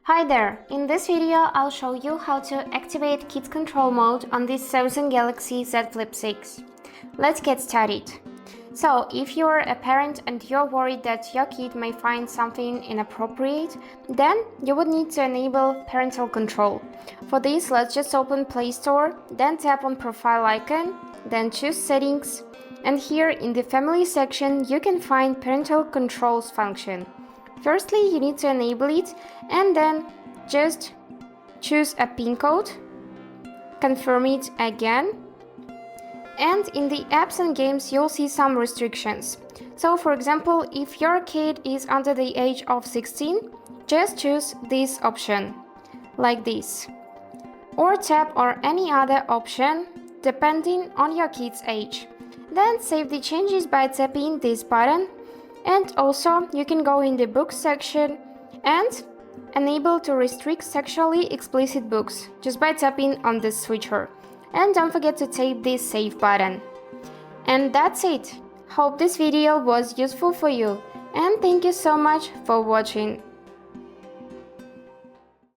Hi there! In this video, I'll show you how to activate Kids Control Mode on this Samsung Galaxy Z Flip 6. Let's get started. So, if you're a parent and you're worried that your kid may find something inappropriate, then you would need to enable parental control. For this, let's just open Play Store, then tap on Profile icon, then choose Settings, and here in the Family section, you can find Parental Controls function. Firstly, you need to enable it and then just choose a PIN code, confirm it again, and in the apps and games you'll see some restrictions. So for example, if your kid is under the age of 16, just choose this option, like this, or tap on any other option depending on your kid's age. Then save the changes by tapping this button. And also, you can go in the books section and enable to restrict sexually explicit books just by tapping on this switcher. And don't forget to tap this save button. And that's it. Hope this video was useful for you, and thank you so much for watching.